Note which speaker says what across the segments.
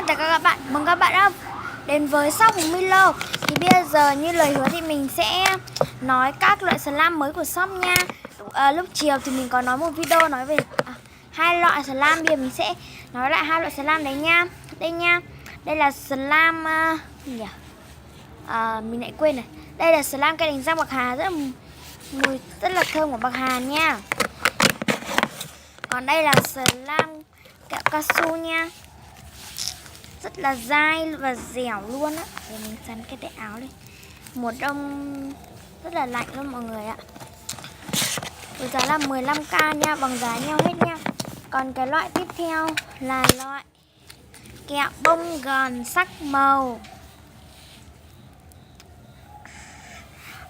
Speaker 1: Chào các bạn, mừng các bạn đã đến với shop của Milo. Thì bây giờ như lời hứa thì mình sẽ nói các loại slime mới của shop nha. Lúc chiều thì mình có nói một video nói về hai loại slime. Bây giờ mình sẽ nói lại hai loại slime đấy nha. Đây nha, đây là slime mình lại quên này. Đây là slime cây đánh răng bạc hà, mùi rất là thơm của bạc hà nha. Còn đây là slime kẹo cao su nha, rất là dai và dẻo luôn á. Để mình sắn cái tay áo lên. Mùa đông rất là lạnh luôn mọi người ạ. Với giá là 15k nha, bằng giá nhau hết nha. Còn cái loại tiếp theo là loại kẹo bông gòn sắc màu.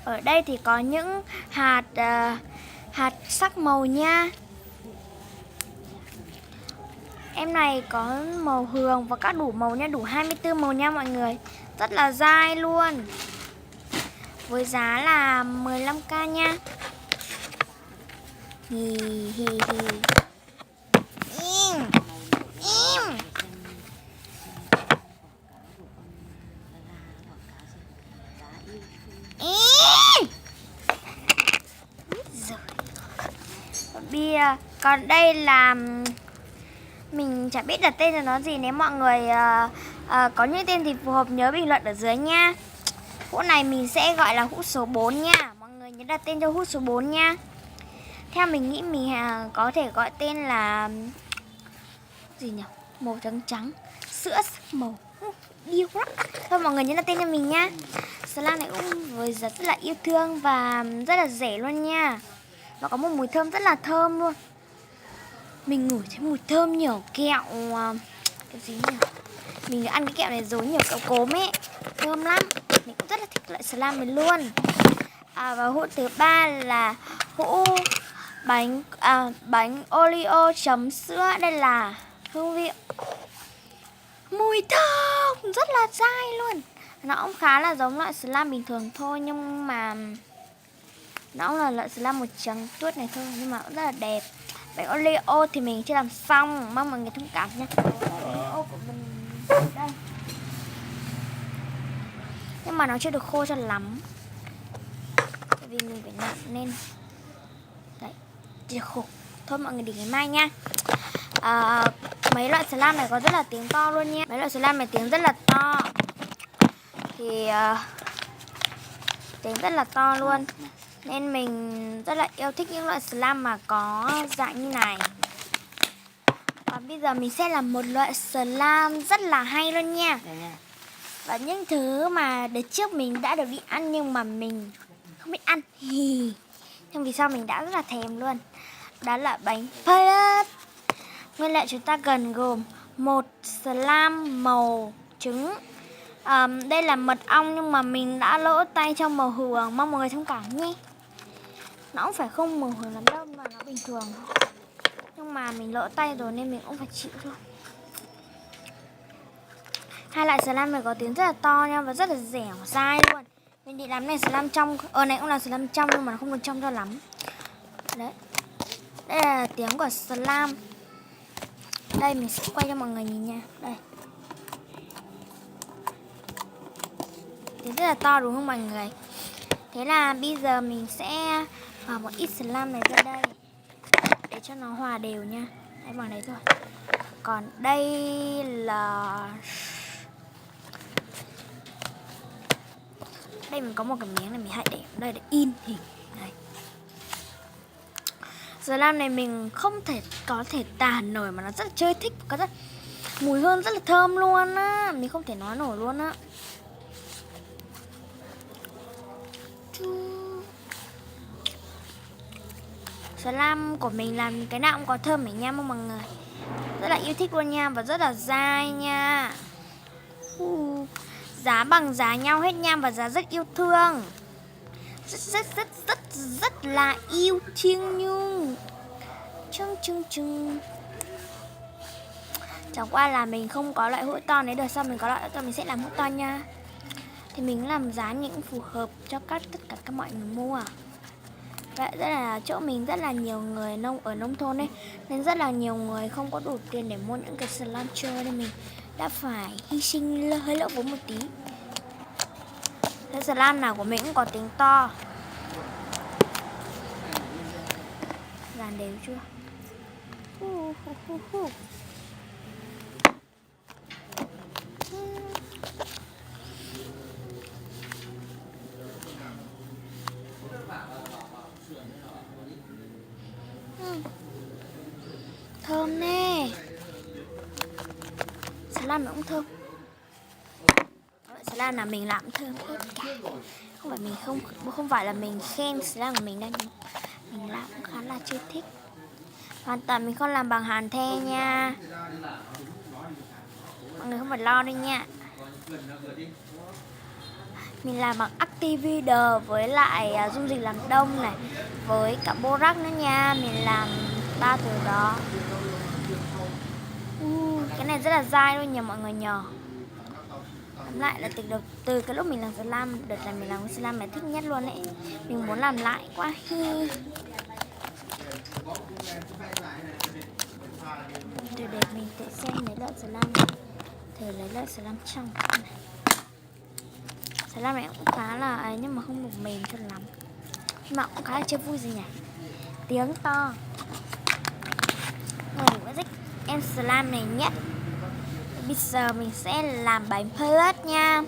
Speaker 1: Ở đây thì có những hạt sắc màu nha. Em này có màu hường và các đủ màu nha, đủ 24 màu nha mọi người. Rất là dai luôn. Với giá là 15k nha. Hì hì hì. Im. Im. Bia. Còn đây là mình chả biết đặt tên là nó gì. Nếu mọi người có những tên thì phù hợp nhớ bình luận ở dưới nha. Hũ này mình sẽ gọi là hũ số 4 nha. Mọi người nhớ đặt tên cho hũ số 4 nha. Theo mình nghĩ mình có thể gọi tên là gì nhỉ? Màu trắng trắng, sữa sắc màu. Yêu lắm. Thôi mọi người nhớ đặt tên cho mình nha. Slime này cũng với giá rất là yêu thương và rất là rẻ luôn nha. Nó có một mùi thơm rất là thơm luôn. Mình ngửi thấy mùi thơm nhiều kẹo cái gì nhỉ? Mình ăn cái kẹo này rồi nhiều kẹo cốm ấy, thơm lắm. Mình cũng rất là thích loại slime này luôn. Và hũ thứ ba là hũ bánh Oreo chấm sữa. Đây là hương vị mùi thơm rất là dai luôn. Nó cũng khá là giống loại slime bình thường thôi, nhưng mà nó cũng là loại slime màu trắng tuốt này thôi, nhưng mà cũng rất là đẹp. Bánh Oreo thì mình chưa làm xong, mong mọi người thông cảm nha. Oreo của mình đây, nhưng mà nó chưa được khô cho lắm, tại vì mình phải nặn nên đấy, chưa được khô. Thôi mọi người để ngày mai nha. Mấy loại slime này có rất là tiếng to luôn nha. Mấy loại slime này tiếng rất là to, thì tiếng rất là to luôn, nên mình rất là yêu thích những loại slime mà có dạng như này. Và bây giờ mình sẽ làm một loại slime rất là hay luôn nha. Và những thứ mà đợt trước mình đã được đi ăn nhưng mà mình không biết ăn. Nhưng vì sao mình đã rất là thèm luôn. Đó là bánh palette. Nguyên liệu chúng ta cần gồm một slime màu trứng. Đây là mật ong nhưng mà mình đã lỡ tay trong màu hường, mong mọi người thông cảm nhé. Nó cũng phải không màu hường lắm đâu, mà nó bình thường, nhưng mà mình lỡ tay rồi nên mình cũng phải chịu thôi. Hai loại slime này có tiếng rất là to nha, và rất là dẻo dai luôn. Mình định làm này slime trong, này cũng là slime trong nhưng mà nó không được trong cho lắm. Đấy, đây là tiếng của slime. Đây mình sẽ quay cho mọi người nhìn nha. Đây, tiếng rất là to đúng không mọi người? Thế là bây giờ mình sẽ vào một ít slime này ra đây để cho nó hòa đều nha. Đấy, bằng đấy thôi. Còn đây là đây mình có một cái miếng này, mình hãy để đây để in hình này. Slime này mình không có thể tả nổi, mà nó rất là chơi thích, có rất mùi hương rất là thơm luôn á, mình không thể nói nổi luôn á. Slime của mình làm cái nào cũng có thơm ấy nha mọi người. Rất là yêu thích luôn nha, và rất là dai nha. Giá bằng giá nhau hết nha, và giá rất yêu thương. Rất là yêu thương nhung. Chưng. Chẳng qua là mình không có loại hũ to này, được sau mình có loại to mình sẽ làm hũ to nha. Thì mình làm giá những phù hợp cho tất cả các mọi người mua. Vậy rất là chỗ mình rất là nhiều người ở nông thôn ấy, nên rất là nhiều người không có đủ tiền để mua những cái slime chơi, nên mình đã phải hy sinh hơi lỗ vốn một tí. Thế slime nào của mình cũng có tiếng to. Dàn đều chưa? Thơm nè. Slime nó cũng thơm. Slime là mình làm thơm hết cả. Không phải là mình khen slime của mình đâu, nhưng mình làm cũng khá là chưa thích. Hoàn toàn mình không làm bằng hàn the nha. Mọi người không phải lo đâu nha. Mình làm bằng Activider với lại dung dịch làm đông này, với cả borax nữa nha. Mình làm 3 thứ đó. Cái này rất là dai luôn nhờ mọi người nhờ. Tóm lại là từ cái lúc mình làm slime, đợt là mình làm slime mà thích nhất luôn ấy. Mình muốn làm lại quá hi. Từ để mình tự xem lấy loại slime. Thử lấy loại slime trong này. Slime này cũng khá là ấy, nhưng mà không được mềm cho lắm. Nhưng mà cũng khá là chơi vui gì nhỉ. Tiếng to. Rồi mình thích em slime này nhất. Bây giờ mình sẽ làm bánh pellet nha.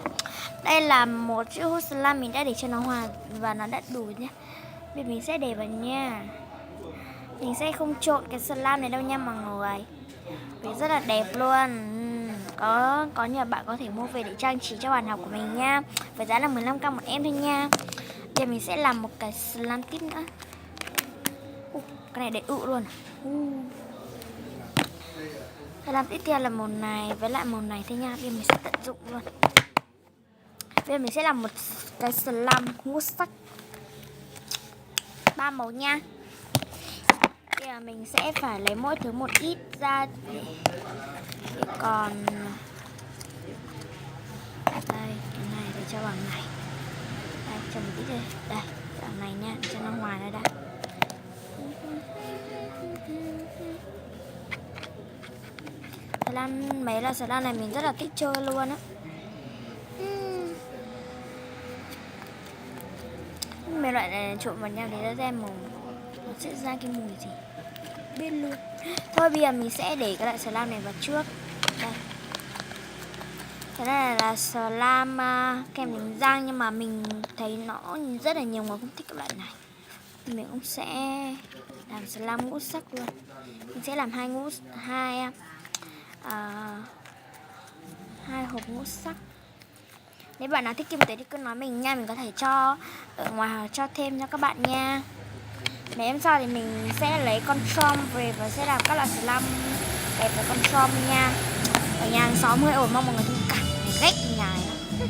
Speaker 1: Đây là một chiếc hút slime mình đã để cho nó hòa và nó đã đủ nhé. Bây giờ mình sẽ để vào nha. Mình sẽ không trộn cái slime này đâu nha mọi người. Vì rất là đẹp luôn. Có nhiều bạn có thể mua về để trang trí cho bàn học của mình nha. Với giá là 15k một em thôi nha. Giờ mình sẽ làm một cái slime tiếp nữa. Cái này để ự luôn. Làm tiếp theo là màu này với lại màu này thôi nha. Bây giờ mình sẽ tận dụng luôn. Bây giờ mình sẽ làm một cái slime ngũ sắc 3 màu nha. Bây giờ mình sẽ phải lấy mỗi thứ một ít ra để còn đây, cái này để cho bằng này. Đây, cho một ít đây. Đây, bằng này nha, cho nó hòa ra đã. Mấy là slime này mình rất là thích chơi luôn á. Mấy loại này trộn vào nhau thì nó ra màu, nó sẽ ra cái mùi gì biết luôn. Thôi bây giờ mình sẽ để cái loại slime này vào trước. Đây. Cái này là slime kem đánh răng, nhưng mà mình thấy nó rất là nhiều người không thích cái loại này. Mình cũng sẽ làm slime ngũ sắc luôn. Mình sẽ làm hai hộp ngũ sắc. Nếu bạn nào thích kim tuyến thì cứ nói mình nha, mình có thể cho ở ngoài hoặc cho thêm cho các bạn nha. Mấy em sau thì mình sẽ lấy con trom về và sẽ làm các loại slime đẹp với con trom nha. Ở nhà hàng xóm hơi ổn, mong mọi người thông cảm, mình ghét nhà này lắm.